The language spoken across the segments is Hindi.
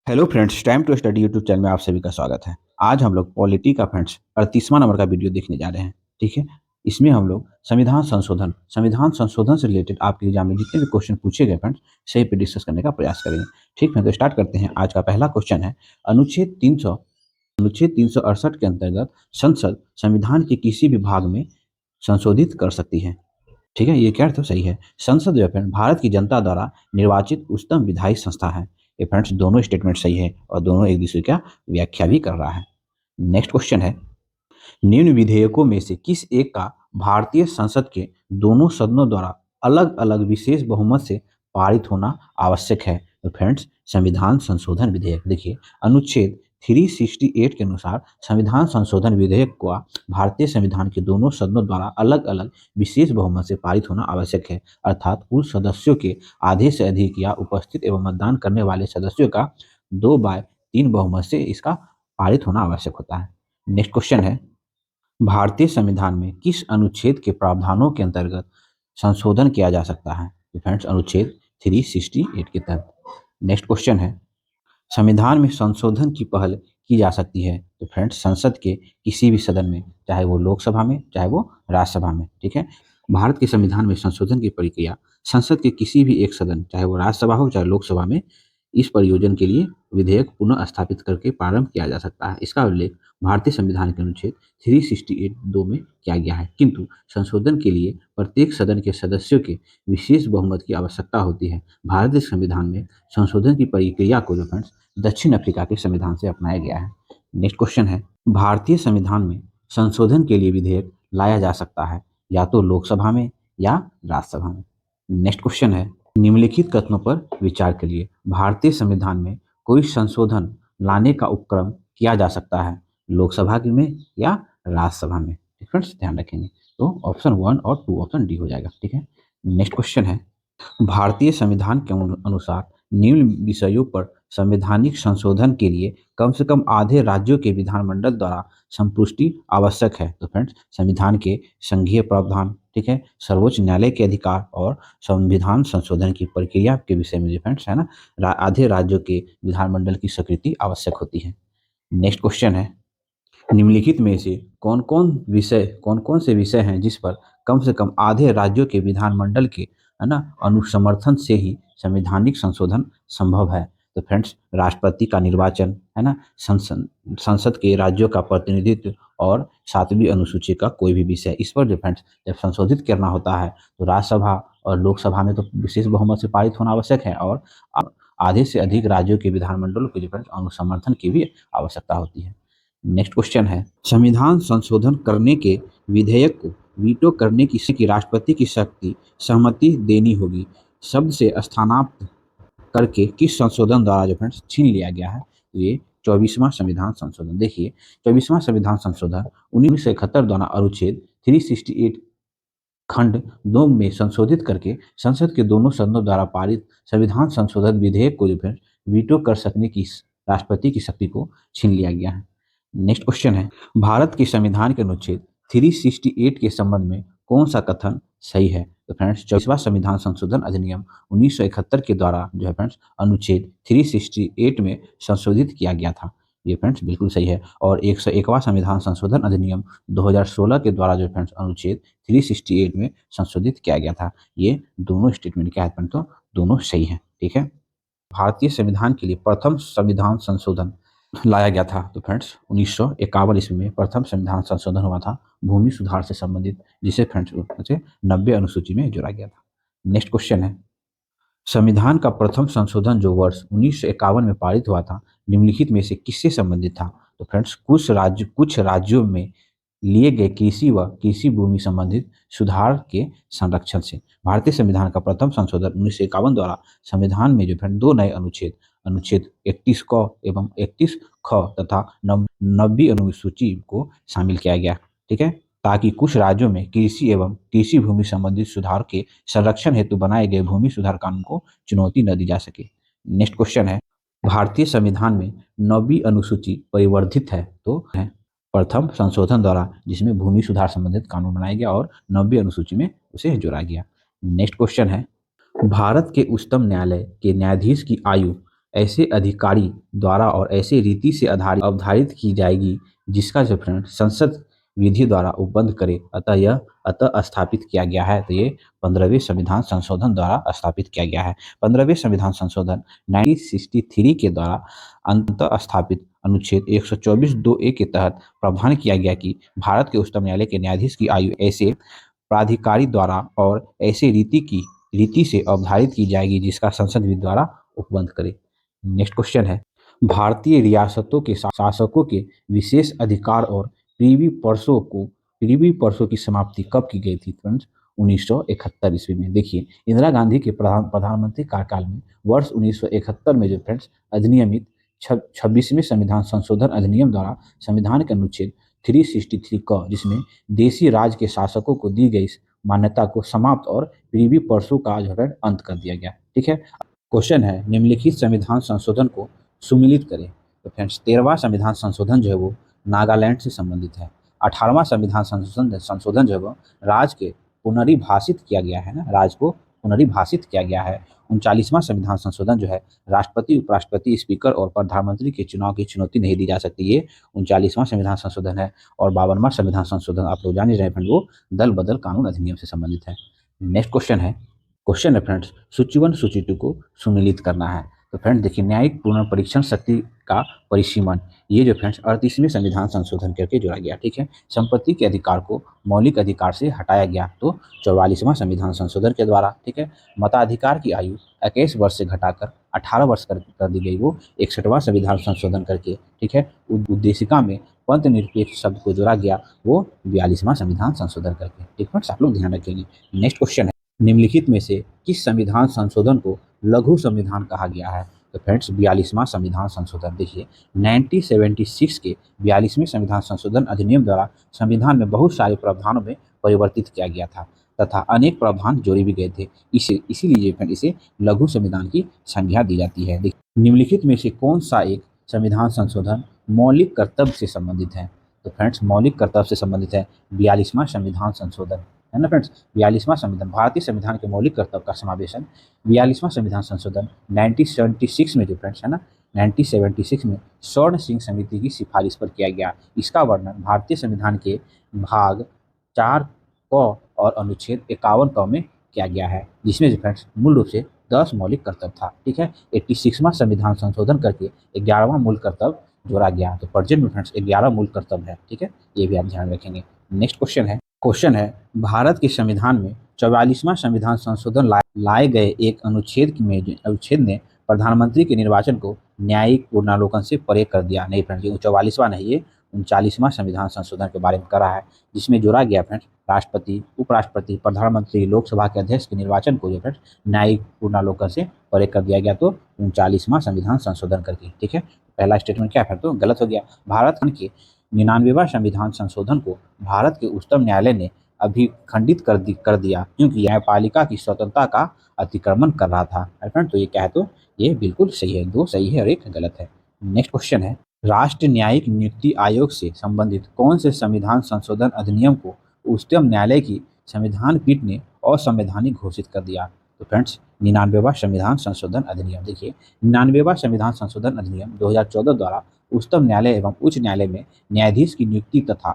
Hello friends, time to study YouTube channel में आप सभी का स्वागत है। आज हम लोग पॉलिटी का फ्रेंड्स 38वां नंबर का वीडियो देखने जा रहे हैं। ठीक है, इसमें हम लोग संविधान संशोधन से रिलेटेड आपके एग्जाम में जितने भी क्वेश्चन पूछे गए फ्रेंड्स सही पे डिस्कस करने का प्रयास करेंगे। ठीक है, तो स्टार्ट करते हैं। आज का पहला क्वेश्चन है, अनुच्छेद 368 के अंतर्गत संसद संविधान के किसी भी भाग में संशोधित कर सकती है। ठीक है, ये क्या तो सही है। संसद जो है फ्रेंड भारत की जनता द्वारा निर्वाचित उच्चतम विधायी संस्था है। ये फ्रेंड्स दोनों स्टेटमेंट सही है और दोनों एक दूसरे का व्याख्या भी कर रहा है। नेक्स्ट क्वेश्चन है, निम्न विधेयकों में से किस एक का भारतीय संसद के दोनों सदनों द्वारा अलग अलग विशेष बहुमत से पारित होना आवश्यक है। तो फ्रेंड्स संविधान संशोधन विधेयक देखिए, अनुच्छेद 368 के अनुसार संविधान संशोधन विधेयक को भारतीय संविधान के दोनों सदनों द्वारा अलग अलग विशेष बहुमत से पारित होना आवश्यक है। अर्थात कुल सदस्यों के आधे से अधिक या उपस्थित एवं मतदान करने वाले सदस्यों का 2/3 बहुमत से इसका पारित होना आवश्यक होता है। नेक्स्ट क्वेश्चन है, भारतीय संविधान में किस अनुच्छेद के प्रावधानों के अंतर्गत संशोधन किया जा सकता है? तो फ्रेंड्स अनुच्छेद 368 के तहत। नेक्स्ट क्वेश्चन है, संविधान में संशोधन की पहल की जा सकती है। तो फ्रेंड्स संसद के किसी भी सदन में, चाहे वो लोकसभा में चाहे वो राज्यसभा में। ठीक है, भारत के संविधान में संशोधन की प्रक्रिया संसद के किसी भी एक सदन, चाहे वो राज्यसभा हो चाहे लोकसभा में, इस प्रयोजन के लिए विधेयक पुनः स्थापित करके प्रारंभ किया जा सकता है। इसका उल्लेख भारतीय संविधान के अनुच्छेद 368(2) में किया गया है। किंतु संशोधन के लिए प्रत्येक सदन के सदस्यों के विशेष बहुमत की आवश्यकता होती है। भारतीय संविधान में संशोधन की प्रक्रिया को जो फ्रेंड्स दक्षिण अफ्रीका के संविधान से अपनाया गया है। नेक्स्ट क्वेश्चन है, भारतीय संविधान में संशोधन के लिए विधेयक लाया जा सकता है या तो लोकसभा में या राज्यसभा में। नेक्स्ट क्वेश्चन है, निम्नलिखित कथनों पर विचार करिए। भारतीय संविधान में कोई संशोधन लाने का उपक्रम किया जा सकता है लोकसभा में या राज्यसभा में। फ्रेंड्स ध्यान रखेंगे, तो ऑप्शन 1 और 2 ऑप्शन डी हो जाएगा। ठीक है, नेक्स्ट क्वेश्चन है, भारतीय संविधान के अनुसार निम्न विषयों पर संवैधानिक संशोधन के लिए कम से कम आधे राज्यों के विधानमंडल द्वारा संपुष्टि आवश्यक है। तो फ्रेंड्स संविधान के संघीय प्रावधान, ठीक है, सर्वोच्च न्यायालय के अधिकार और संविधान संशोधन की प्रक्रिया के विषय में फ्रेंड्स है ना, आधे राज्यों के विधानमंडल की स्वीकृति आवश्यक होती है। नेक्स्ट क्वेश्चन है, निम्नलिखित में से कौन कौन से विषय हैं जिस पर कम से कम आधे राज्यों के विधानमंडल के है ना अनुसमर्थन से ही संवैधानिक संशोधन संभव है? तो फ्रेंड्स राष्ट्रपति का निर्वाचन है ना, संसद के राज्यों का प्रतिनिधित्व और 7वीं अनुसूची का कोई भी विषय। इस पर जो फ्रेंड्स जब संशोधित करना होता है तो राज्यसभा और लोकसभा में तो विशेष बहुमत से पारित होना आवश्यक है और आधे से अधिक राज्यों के विधानमंडलों के जो फ्रेंड्स अनुसमर्थन की भी आवश्यकता होती है। नेक्स्ट क्वेश्चन है, संविधान संशोधन करने के विधेयक को वीटो करने की राष्ट्रपति की शक्ति सहमति देनी होगी शब्द से स्थानापन्न करके किस संशोधन द्वारा जो फ्रेंड्स छीन लिया गया है? तो ये 24वां संविधान संशोधन। देखिए 24वां संविधान संशोधन 1971 द्वारा अनुच्छेद 368 खंड 2 में संशोधित करके संसद के दोनों सदनों द्वारा पारित संविधान संशोधन विधेयक को जो फिर वीटो कर सकने की राष्ट्रपति की शक्ति को छीन लिया गया है। नेक्स्ट क्वेश्चन है, भारत के संविधान के अनुच्छेद 368 के संबंध में कौन सा कथन सही है? तो फ्रेंड्स 24वां संविधान संशोधन अधिनियम 1971 के द्वारा जो है फ्रेंड्स अनुच्छेद 368 में संशोधित किया गया था। ये फ्रेंड्स बिल्कुल सही है। और 101वां संविधान संशोधन अधिनियम 2016 के द्वारा जो फ्रेंड्स अनुच्छेद 368 में संशोधित किया गया था। ये दोनों स्टेटमेंट क्या है तो दोनों सही है। ठीक है, भारतीय संविधान के लिए प्रथम संविधान संशोधन लाया गया था तो फ्रेंड्स 1951 ईस्वी में प्रथम संविधान संशोधन हुआ था भूमि सुधार से संबंधित, जिसे फ्रेंड्स 90 अनुसूची में जोड़ा गया था। नेक्स्ट क्वेश्चन है, संविधान का प्रथम संशोधन जो वर्ष 1951 में पारित हुआ था निम्नलिखित में से किससे संबंधित था? तो फ्रेंड्स कुछ राज्यों में लिए गए कृषि व कृषि भूमि संबंधित सुधार के संरक्षण से। भारतीय संविधान का प्रथम संशोधन 1951 द्वारा संविधान में जो दो नए अनुच्छेद 31 क एवं 31 ख तथा 90वीं अनुसूची को शामिल किया गया। ठीक है, ताकि कुछ राज्यों में कृषि एवं कृषि भूमि संबंधित सुधार के संरक्षण हेतु बनाए गए भूमि सुधार कानून को चुनौती न दी जा सके। नेक्स्ट क्वेश्चन है, भारतीय संविधान में 9वीं अनुसूची परिवर्धित है तो है प्रथम संशोधन द्वारा, जिसमें भूमि सुधार संबंधित कानून बनाया गया और 9वीं अनुसूची में उसे जोड़ा गया। नेक्स्ट क्वेश्चन है, भारत के उच्चतम न्यायालय के न्यायाधीश की आयु ऐसे अधिकारी द्वारा और ऐसे रीति से आधारित अवधारित की जाएगी जिसका जो फ्रेंड संसद विधि द्वारा उपबंध करे, अतः स्थापित किया गया है। तो ये 15वें संविधान संशोधन द्वारा स्थापित किया गया है। 15वें संविधान संशोधन 1963 के द्वारा अंत स्थापित अनुच्छेद 124(2)(a) के तहत प्रावधान किया गया कि भारत के उच्चतम न्यायालय के न्यायाधीश की आयु ऐसे प्राधिकारी द्वारा और ऐसे रीति से अवधारित की जाएगी जिसका संसद विधि द्वारा उपबंध करे। नेक्स्ट क्वेश्चन है, भारतीय रियासतों के शासकों के विशेष अधिकार और प्रीवी पर्सों की समाप्ति कब की गई थी फ्रेंड्स? 1971 ईस्वी में। देखिए, इंदिरा गांधी के प्रधानमंत्री कार्यकाल में वर्ष 1971 में जो फ्रेंड्स अधिनियमित 26वें संविधान संशोधन अधिनियम द्वारा संविधान के अनुच्छेद 363 क, जिसमें देशी राज के शासकों को दी गई मान्यता को समाप्त और प्रीवी पर्सों का जो है अंत कर दिया गया। ठीक है। क्वेश्चन है, निम्नलिखित संविधान संशोधन को सुमिलित करें। तो फ्रेंड्स 13वां संविधान संशोधन जो है वो नागालैंड से संबंधित है। 18वां संविधान संशोधन जो है वो राज के पुनर्विभाषित किया गया है ना, राज को पुनर्विभाषित किया गया है। 39वां संविधान संशोधन जो है राष्ट्रपति, उपराष्ट्रपति, स्पीकर और प्रधानमंत्री के चुनाव की चुनौती नहीं दी जा सकती, ये 39वां संविधान संशोधन है। और 52वां संविधान संशोधन आप लोग जान ही रहे फ्रेंड, वो दल बदल कानून अधिनियम से संबंधित है। नेक्स्ट क्वेश्चन है फ्रेंड्स, सूची 1 सूची 2 को सुमिलित करना है। तो फ्रेंड्स देखिए, न्यायिक पुनर्परीक्षण शक्ति का परिसीमन, ये जो फ्रेंड्स 38वें संविधान संशोधन करके जोड़ा गया। ठीक है। संपत्ति के अधिकार को मौलिक अधिकार से हटाया गया, तो 44वां संविधान संशोधन के द्वारा। ठीक है। मताधिकार की आयु 21 वर्ष से घटाकर 18 वर्ष कर दी गई, वो 61वां संविधान संशोधन करके। ठीक है। उद्देशिका में पंथ निरपेक्ष शब्द को जोड़ा गया, वो 42वां संविधान संशोधन करके। ठीक है, आप लोग ध्यान रखेंगे। नेक्स्ट क्वेश्चन है, निम्नलिखित में से किस संविधान संशोधन को लघु संविधान कहा गया है? तो फ्रेंड्स 42वां संविधान संशोधन। देखिए, 1976 के 42वें संविधान संशोधन अधिनियम द्वारा संविधान में बहुत सारे प्रावधानों में परिवर्तित किया गया था तथा अनेक प्रावधान जोड़े भी गए थे। इसीलिए फ्रेंड इसे लघु संविधान की संज्ञा दी जाती है। निम्नलिखित में से कौन सा एक संविधान संशोधन मौलिक कर्तव्य से संबंधित है? तो फ्रेंड्स मौलिक कर्तव्य से संबंधित है 42वां संविधान संशोधन, है ना फ्रेंड्स। 42वां संविधान भारतीय संविधान के मौलिक कर्तव्य का समावेशन 42वां संविधान संशोधन 1976 में जो फ्रेंड्स है ना, 1976 में स्वर्ण सिंह समिति की सिफारिश पर किया गया। इसका वर्णन भारतीय संविधान के भाग 4 क और अनुच्छेद 51 क में किया गया है, जिसमें जो फ्रेंड्स मूल रूप से 10 मौलिक कर्तव्य था। ठीक है। 86वां संविधान संशोधन करके 11वां मूल कर्तव्य जोड़ा गया। तो प्रेजेंट में फ्रेंड्स 11 मूल कर्तव्य है। ठीक है, ये भी आप ध्यान रखेंगे। नेक्स्ट क्वेश्चन है, भारत के संविधान में 44वां संविधान संशोधन लाए गए एक अनुच्छेद ने प्रधानमंत्री के निर्वाचन को न्यायिक पुनरावलोकन से परे कर दिया। नहीं फ्रेंड्स, ये 44वां नहीं, ये 39वां संविधान संशोधन के बारे में करा है, जिसमें जोड़ा गया फ्रेंड्स राष्ट्रपति, उपराष्ट्रपति, प्रधानमंत्री, लोकसभा के अध्यक्ष के निर्वाचन को जो फ्रेंड्स न्यायिक पुनरावलोकन से परे कर दिया गया। तो 39वां संविधान संशोधन करके। ठीक है, पहला स्टेटमेंट क्या है तो गलत हो गया। भारत के 99वां संविधान संशोधन को भारत के उच्चतम न्यायालय ने अभी खंडित कर दिया क्योंकि न्यायपालिका की स्वतंत्रता का अतिक्रमण कर रहा था। फ्रेंड तो ये क्या है तो ये बिल्कुल सही है, 2 सही है और 1 गलत है। नेक्स्ट क्वेश्चन है, राष्ट्रीय न्यायिक नियुक्ति आयोग से संबंधित कौन से संविधान संशोधन अधिनियम को उच्चतम न्यायालय की संविधान पीठ ने असंवैधानिक घोषित कर दिया? तो फ्रेंड्स 99वां संविधान संशोधन अधिनियम। देखिए, 99वां संविधान संशोधन अधिनियम 2014 द्वारा उच्चतम न्यायालय एवं उच्च न्यायालय में न्यायाधीश की नियुक्ति तथा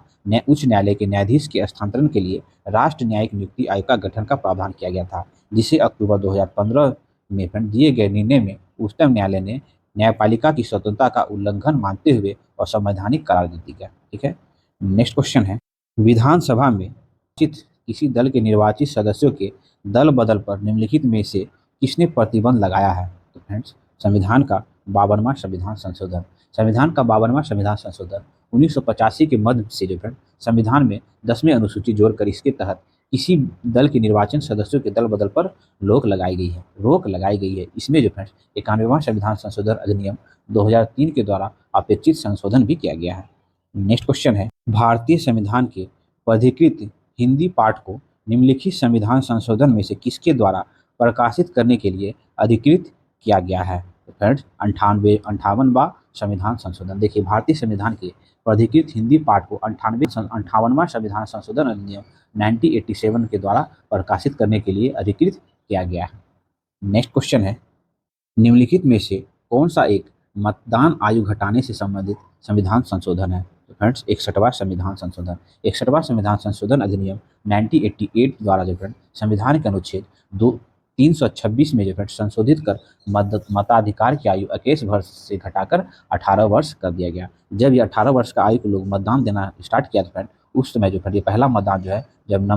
उच्च न्यायालय के न्यायाधीश के स्थानांतरण के लिए राष्ट्रीय न्यायिक नियुक्ति आयोग का गठन का प्रावधान किया गया था, जिसे अक्टूबर 2015 में दिए गए निर्णय में उच्चतम न्यायालय ने न्यायपालिका की स्वतंत्रता का उल्लंघन मानते हुए असंवैधानिक करार दे दिया। ठीक है। नेक्स्ट क्वेश्चन है, विधानसभा में किसी दल के निर्वाचित सदस्यों के दल बदल पर निम्नलिखित में से किसने प्रतिबंध लगाया है? तो फ्रेंड्स संविधान का 52वां संविधान संशोधन। संविधान का 52वां संविधान संशोधन 1985 के मध्य से जो फ्रेंड संविधान में 10वीं अनुसूची जोड़कर इसके तहत किसी दल के निर्वाचन सदस्यों के दल बदल पर रोक लगाई गई है। इसमें जो फ्रेंड्स 91वां संविधान संशोधन अधिनियम 2003 के द्वारा अपेक्षित संशोधन भी किया गया है। नेक्स्ट क्वेश्चन है, भारतीय संविधान के प्राधिकृत हिंदी पाठ को निम्नलिखित संविधान संशोधन में से किसके द्वारा प्रकाशित करने के लिए अधिकृत किया गया है? तो फ्रेंड्स 58वां संविधान संशोधन। देखिए, भारतीय संविधान के प्राधिकृत हिंदी पाठ को 58वां संविधान संशोधन अधिनियम 1987 के द्वारा प्रकाशित करने के लिए अधिकृत किया गया है। नेक्स्ट क्वेश्चन है, निम्नलिखित में से कौन सा एक मतदान आयु घटाने से संबंधित संविधान संशोधन है? तो फ्रेंड्स 61वां संविधान संशोधन। 61वां संविधान संशोधन अधिनियम 1988 द्वारा जो फ्रेंड संविधान के अनुच्छेद 326 में जो फ्रेंड संशोधित कर मताधिकार की आयु 21 वर्ष से घटाकर 18 वर्ष कर दिया गया। जब ये 18 वर्ष का आयु के लोग मतदान देना स्टार्ट किया था फ्रेंड, उस समय जो फ्रेंड ये पहला मतदान जो है जब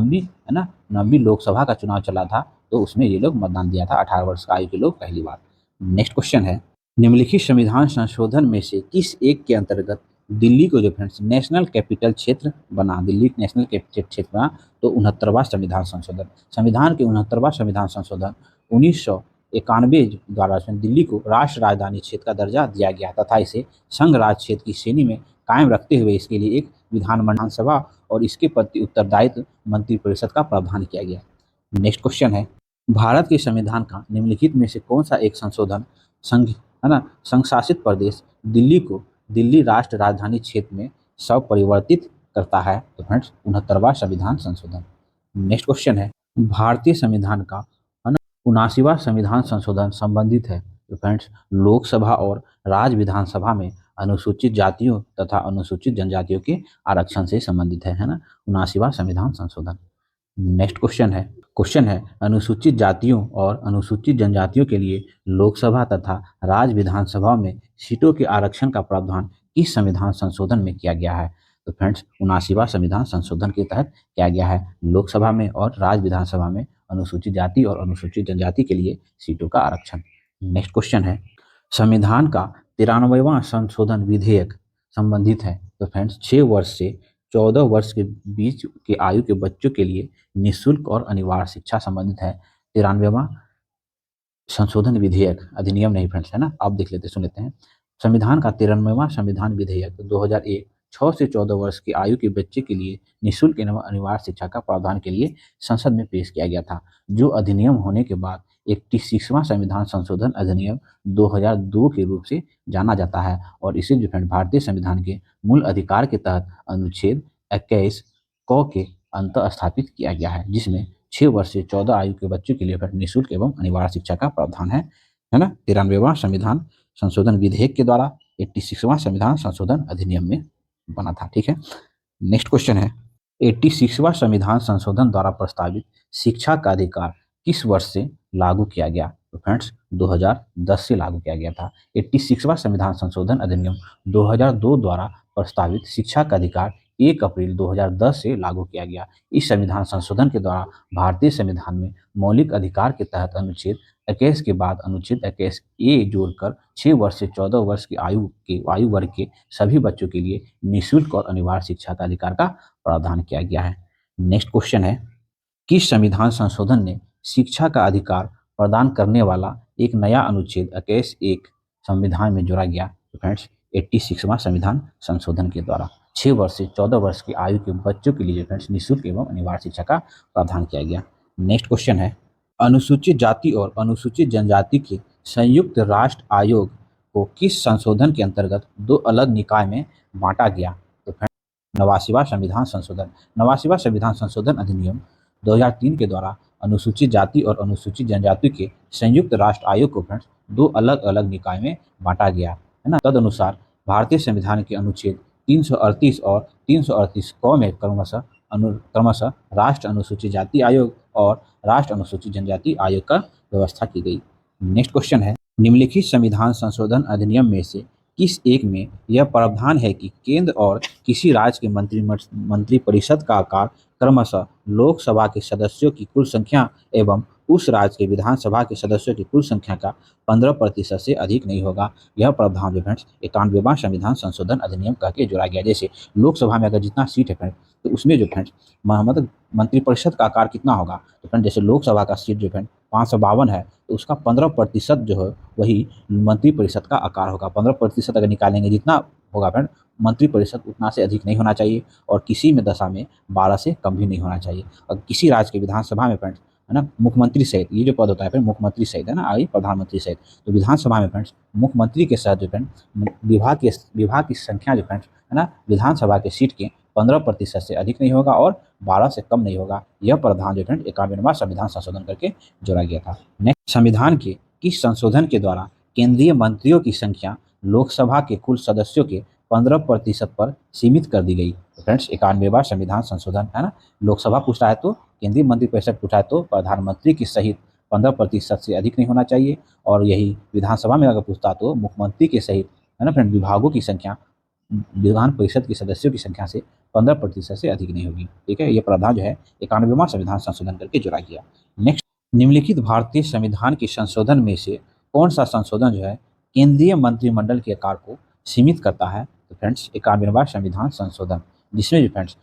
9वीं लोकसभा का चुनाव चला था, तो उसमें ये लोग मतदान दिया था 18 वर्ष का आयु के लोग पहली बार। नेक्स्ट क्वेश्चन है, निम्नलिखित संविधान संशोधन में से किस एक के अंतर्गत दिल्ली को जो फ्रेंड्स नेशनल कैपिटल क्षेत्र बना, दिल्ली नेशनल कैपिटल क्षेत्र बना? तो 69वां संविधान संशोधन। संविधान के 69वां संविधान संशोधन 1991 द्वारा दिल्ली को राष्ट्र राजधानी क्षेत्र का दर्जा दिया गया तथा इसे संघ राज क्षेत्र की श्रेणी में कायम रखते हुए इसके लिए एक विधानसभा और इसके प्रति उत्तरदायित्व मंत्रिपरिषद का प्रावधान किया गया। नेक्स्ट क्वेश्चन है, भारत के संविधान का निम्नलिखित में से कौन सा एक संशोधन संघ शासित प्रदेश दिल्ली को दिल्ली राष्ट्र राजधानी क्षेत्र में परिवर्तित करता है? तो फ्रेंड्स 69वां संविधान संशोधन। नेक्स्ट क्वेश्चन है, भारतीय संविधान का 79वां संविधान संशोधन संबंधित है? तो फ्रेंड्स लोकसभा और राज्य विधानसभा में अनुसूचित जातियों तथा अनुसूचित जनजातियों के आरक्षण से संबंधित है ना 79वां संविधान संशोधन। नेक्स्ट क्वेश्चन है अनुसूचित जातियों और अनुसूचित जनजातियों के लिए लोकसभा तथा राज्य विधानसभा में सीटों के आरक्षण का प्रावधान किस संविधान संशोधन में किया गया है? तो फ्रेंड्स 79वां संविधान संशोधन के तहत किया गया है लोकसभा में और राज्य विधानसभा में अनुसूचित जाति और अनुसूचित जनजाति के लिए सीटों का आरक्षण। नेक्स्ट क्वेश्चन है, संविधान का 93वां संशोधन विधेयक संबंधित है? तो फ्रेंड्स 6 वर्ष से 14 वर्ष के बीच के आयु के बच्चों के लिए निःशुल्क और अनिवार्य शिक्षा संबंधित है 93वां संशोधन विधेयक, अधिनियम नहीं फ्रेंड्स, है ना। आप देख लेते सुन लेते हैं। संविधान का 93वां संविधान विधेयक 2001 6 से 14 वर्ष की आयु के बच्चे के लिए निःशुल्क एवं अनिवार्य शिक्षा का प्रावधान के लिए संसद में पेश किया गया था, जो अधिनियम होने के बाद 86वां संविधान संशोधन अधिनियम 2002 के रूप से जाना जाता है और इसे जो है भारतीय संविधान के मूल अधिकार के तहत अनुच्छेद 21 क के अंतः स्थापित किया गया है, जिसमें 6 वर्ष से 14 आयु के बच्चों के लिए निःशुल्क एवं अनिवार्य शिक्षा का प्रावधान है ना। 93वां संविधान संशोधन विधेयक के द्वारा 86वां संविधान संशोधन अधिनियम में बना था। ठीक है, नेक्स्ट क्वेश्चन है, 86वां संविधान संशोधन द्वारा प्रस्तावित शिक्षा का अधिकार किस वर्ष से लागू किया गया? तो फ्रेंड्स 2010 से लागू किया गया था। 86वां संविधान संशोधन अधिनियम 2002 द्वारा प्रस्तावित शिक्षा का अधिकार 1 अप्रैल 2010 से लागू किया गया। इस संविधान संशोधन के द्वारा भारतीय संविधान में मौलिक अधिकार के तहत अनुच्छेद 21 के बाद अनुच्छेद 21 ए जोड़कर 6 वर्ष से 14 वर्ष की आयु वर्ग के सभी बच्चों के लिए निःशुल्क और अनिवार्य शिक्षा का अधिकार का प्रावधान किया गया है। नेक्स्ट क्वेश्चन है, किस संविधान संशोधन ने शिक्षा का अधिकार प्रदान करने वाला एक नया अनुच्छेद 21(1) संविधान में जोड़ा गया? तो फ्रेंड्स 86वां संविधान संशोधन के द्वारा 6 वर्ष से 14 वर्ष की आयु के बच्चों के लिए फ्रेंड्स निःशुल्क एवं अनिवार्य शिक्षा का प्रावधान किया गया। नेक्स्ट क्वेश्चन है, अनुसूचित जाति और अनुसूचित जनजाति के संयुक्त राष्ट्र आयोग को किस संशोधन के अंतर्गत 2 अलग निकाय में बांटा गया? तो फ्रेंड्स 89वां संविधान संशोधन। 89वां संविधान संशोधन अधिनियम 2003 के द्वारा अनुसूचित जाति और अनुसूचित जनजाति के संयुक्त राष्ट्र आयोग को फ्रेंड्स 2 अलग अलग निकाय में बांटा गया है ना। तदनुसार भारतीय संविधान के अनुच्छेद 338 और 338 क में क्रमशः राष्ट्र अनुसूचित जाति आयोग और राष्ट्र अनुसूचित जनजाति आयोग का व्यवस्था की गई। नेक्स्ट क्वेश्चन है, निम्नलिखित संविधान संशोधन अधिनियम में से किस एक में यह प्रावधान है कि केंद्र और किसी राज्य के मंत्रिपरिषद का आकार क्रमशः लोकसभा के सदस्यों की कुल संख्या एवं उस राज्य के विधानसभा के सदस्यों की कुल संख्या का 15% से अधिक नहीं होगा? यह प्रावधान जो फ्रेंड्स 91वां संविधान संशोधन अधिनियम कह के जोड़ा गया। जैसे लोकसभा में अगर जितना सीट है फ्रेंड्स, तो उसमें जो फ्रेंड्स मतलब मंत्रिपरिषद का आकार कितना होगा? तो फ्रेंड जैसे लोकसभा का सीट जो फ्रेंड 552 है, तो उसका 15% जो है वही मंत्रिपरिषद का आकार होगा। 15% अगर निकालेंगे जितना होगा फ्रेंड, मंत्रिपरिषद उतना से अधिक नहीं होना चाहिए और किसी में दशा में 12 से कम भी नहीं होना चाहिए। और किसी राज्य के विधानसभा में फ्रेंड्स है ना, मुख्यमंत्री सहित ये जो पद होता है फिर मुख्यमंत्री सहित है ना, आगे प्रधानमंत्री सहित, तो विधानसभा में फ्रेंड्स मुख्यमंत्री के साथ जो फ्रेंड विभाग की संख्या जो फ्रेंड्स है ना, विधानसभा के सीट के 15% से अधिक नहीं होगा और 12 से कम नहीं होगा। यह प्रावधान जो फ्रेंड 91वां संविधान संशोधन करके जोड़ा गया था। नेक्स्ट, संविधान के किस संशोधन के द्वारा केंद्रीय मंत्रियों की संख्या लोकसभा के कुल सदस्यों के 15% पर सीमित कर दी गई। तो फ्रेंड्स 91वां संविधान संशोधन है ना, लोकसभा पूछ रहा है तो केंद्रीय मंत्रिपरिषद पूछा है तो प्रधानमंत्री की सहित 15% से अधिक नहीं होना चाहिए, और यही विधानसभा में अगर पूछता तो मुख्यमंत्री के सहित है ना फ्रेंड विभागों की संख्या विधान परिषद के सदस्यों की संख्या से 15% से अधिक नहीं होगी। ठीक है, ये प्रावधान जो है 91वां संविधान संशोधन करके जोड़ा गया। नेक्स्ट, निम्नलिखित भारतीय संविधान के संशोधन में से कौन सा संशोधन जो है केंद्रीय मंत्रिमंडल के आकार को सीमित करता है? तो फ्रेंड्स 91वां संविधान संशोधन, जिसमें जो फ्रेंड्स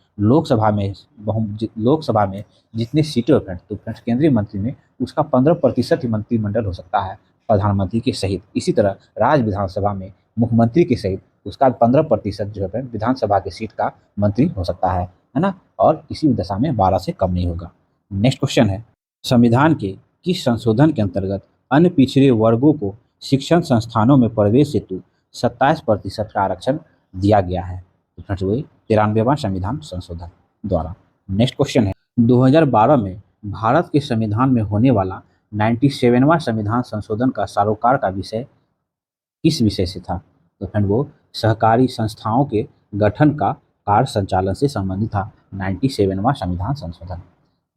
लोकसभा में जितने सीटें हो फ्रेंड्स, तो फ्रेंड्स केंद्रीय मंत्री में उसका 15% ही मंत्रिमंडल हो सकता है प्रधानमंत्री के सहित। इसी तरह राज्य विधानसभा में मुख्यमंत्री के सहित उसका 15% जो है विधानसभा की सीट का मंत्री हो सकता है ना, और किसी भी दशा में 12 से कम नहीं होगा। नेक्स्ट क्वेश्चन है, संविधान के किस संशोधन के अंतर्गत अन्य पिछड़े वर्गों को शिक्षण संस्थानों में प्रवेश हेतु 27% का आरक्षण दिया गया है? तो फ्रेंड्स वही 93वां संविधान संशोधन द्वारा। नेक्स्ट क्वेश्चन है, 2012 में भारत के संविधान में होने वाला 97वां संविधान संशोधन का सरोकार का विषय किस विषय से था? तो फ्रेंड वो सहकारी संस्थाओं के गठन का कार्य संचालन से संबंधित था 97वां संविधान संशोधन।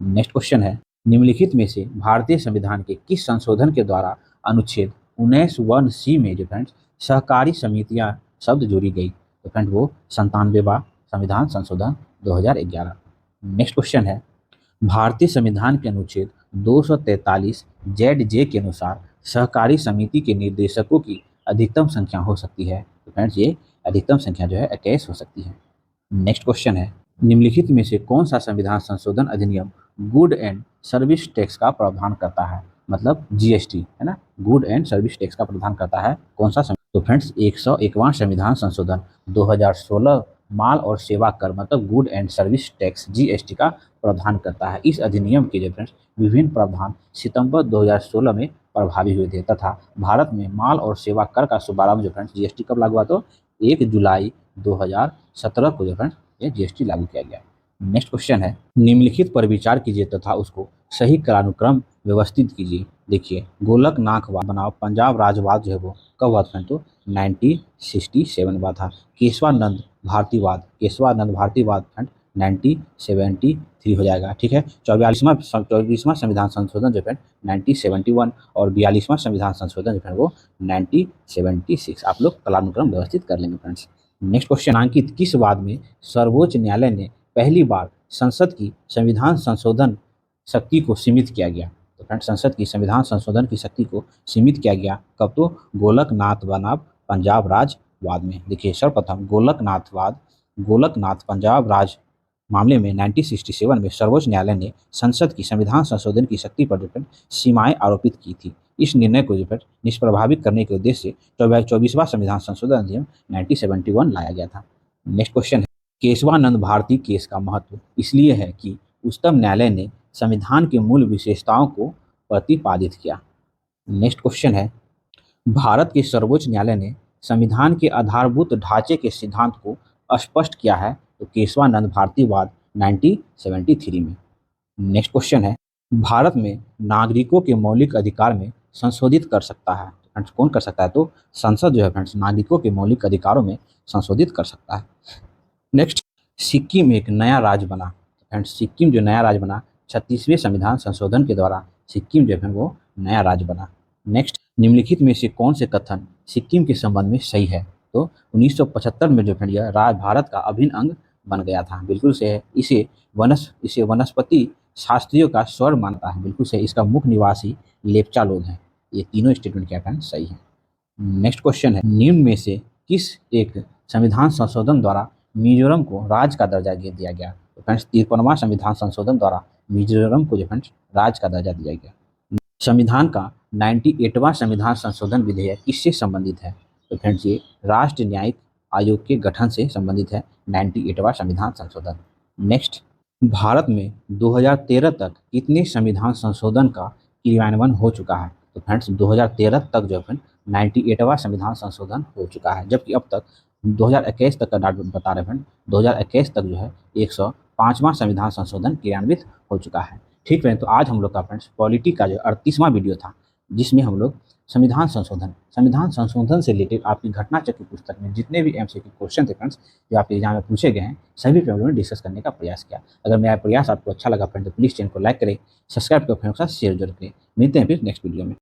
नेक्स्ट क्वेश्चन है, निम्नलिखित में से भारतीय संविधान के किस संशोधन के द्वारा अनुच्छेद 19(1)(c) में जो फ्रेंड्स सहकारी समितियां शब्द जोड़ी गई? तो फ्रेंड वो 97वां संविधान संशोधन 2011। नेक्स्ट क्वेश्चन है, भारतीय संविधान के अनुच्छेद 243 ZJ के अनुसार सहकारी समिति के निर्देशकों की अधिकतम संख्या हो सकती है? तो फ्रेंड्स ये अधिकतम संख्या जो है 21 हो सकती है। नेक्स्ट क्वेश्चन है, निम्नलिखित में से कौन सा संविधान संशोधन अधिनियम गुड एंड सर्विस टैक्स का प्रावधान करता है? मतलब GST है ना, गुड एंड सर्विस टैक्स का प्रावधान करता है कौन सा? तो फ्रेंड्स 101वां संविधान संशोधन 2016 माल और सेवा कर मतलब good and service tax GST का प्रावधान करता है। इस अधिनियम के जो फ्रेंड्स विभिन्न प्रावधान सितंबर 2016 में प्रभावी हुए थे तथा भारत में माल और सेवा कर का शुभारंभ जो फ्रेंड्स GST कब लागू हुआ? तो 1 जुलाई 2017 को जो फ्रेंड्स ये GST लागू किया गया। नेक्स्ट क्वेश्चन है, निम्नलिखित पर विचार कीजिए तथा उसको सही कालानुक्रम व्यवस्थित कीजिए। देखिए, गोलकनाथवाद बनाम पंजाब राजवाद जो है वो कब हुआ था? तो 1967 हुआ था। केशवानंद भारतीवाद 1973 हो जाएगा। ठीक है, 24वां संविधान संशोधन जो है 1971 और 42वां संविधान संशोधन जो है वो 1976। आप लोग कालानुक्रम व्यवस्थित कर लेंगे फ्रेंड्स। नेक्स्ट क्वेश्चन, अंकित किस वाद में सर्वोच्च न्यायालय ने पहली बार संसद की संविधान संशोधन शक्ति को सीमित किया गया? तो फ्रेंड्स संसद की संविधान संशोधन की शक्ति को सीमित किया गया कब? तो गोलकनाथ बनाम पंजाब राजवाद में। देखिए सर्वप्रथम गोलकनाथ पंजाब राज मामले में 1967 में सर्वोच्च न्यायालय ने संसद की संविधान संशोधन की शक्ति पर जो सीमाएं आरोपित की थी। इस निर्णय को जो निष्प्रभावित करने के उद्देश्य से 24वां संविधान संशोधन अधिनियम 1971 लाया गया था। नेक्स्ट क्वेश्चन है, केशवानंद भारती केस का महत्व इसलिए है कि उच्चतम न्यायालय ने संविधान के मूल विशेषताओं को प्रतिपादित किया। नेक्स्ट क्वेश्चन है, भारत के सर्वोच्च न्यायालय ने संविधान के आधारभूत ढांचे के सिद्धांत को स्पष्ट किया है? तो केशवानंद भारतीवाद 1973 में। नेक्स्ट क्वेश्चन है, भारत में नागरिकों के मौलिक अधिकार में संशोधित कर सकता है? फ्रेंड्स कौन कर सकता है? तो संसद जो है फ्रेंड्स नागरिकों के मौलिक अधिकारों में संशोधित कर सकता है। नेक्स्ट, सिक्किम एक नया राज्य बना। फ्रेंड्स सिक्किम जो नया राज्य बना 36वें संविधान संशोधन के द्वारा सिक्किम जो है वो नया राज्य बना। नेक्स्ट, निम्नलिखित में से कौन से कथन सिक्किम के संबंध में सही है? तो 1975 में जो यह राज्य भारत का अभिन्न अंग बन गया था, बिल्कुल से है। इसे वनस्पति शास्त्रियों का स्वर मानता है, बिल्कुल से। इसका मुख्य निवासी लेप्चा लोग हैं। ये तीनों स्टेटमेंट क्या कहना सही है। नेक्स्ट क्वेश्चन है, निम्न में से किस एक संविधान संशोधन द्वारा मिजोरम को राज्य का दर्जा दिया गया? तो फ्रेंड्स 53वां संविधान संशोधन द्वारा मिजोरम को जो फ्रेंड्स राज्य का दर्जा दिया गया। संविधान का 98वां संविधान संशोधन विधेयक किससे संबंधित है? तो फ्रेंड्स ये राष्ट्रीय न्यायिक आयोग के गठन से संबंधित है 98वां संविधान संशोधन। नेक्स्ट, भारत में 2013 तक कितने संविधान संशोधन का क्रियान्वयन हो चुका है? तो फ्रेंड्स 2013 तक जो है 98वां संविधान संशोधन हो चुका है, जबकि अब तक 2021 तक का डाटा बता रहे हैं। 2021 तक जो है 105वां संविधान संशोधन क्रियान्वित हो चुका है। ठीक है, तो आज हम लोग का फ्रेंड्स पॉलिटी का जो 38वां वीडियो था, जिसमें हम लोग संविधान संशोधन से रिलेटेड आपकी घटना चक्र पुस्तक में जितने भी एमसीक्यू क्वेश्चन थे फ्रेंड्स, जो आपके एग्जाम में पूछे गए हैं, सभी पे हम लोगों ने डिस्कस करने का प्रयास किया। अगर मेरा प्रयास आपको अच्छा लगा फ्रेंड तो प्लीज़ चैनल को लाइक करें, सब्सक्राइब करें, फ्रेंड्स के साथ शेयर जरूर करें। मिलते हैं फिर नेक्स्ट वीडियो में।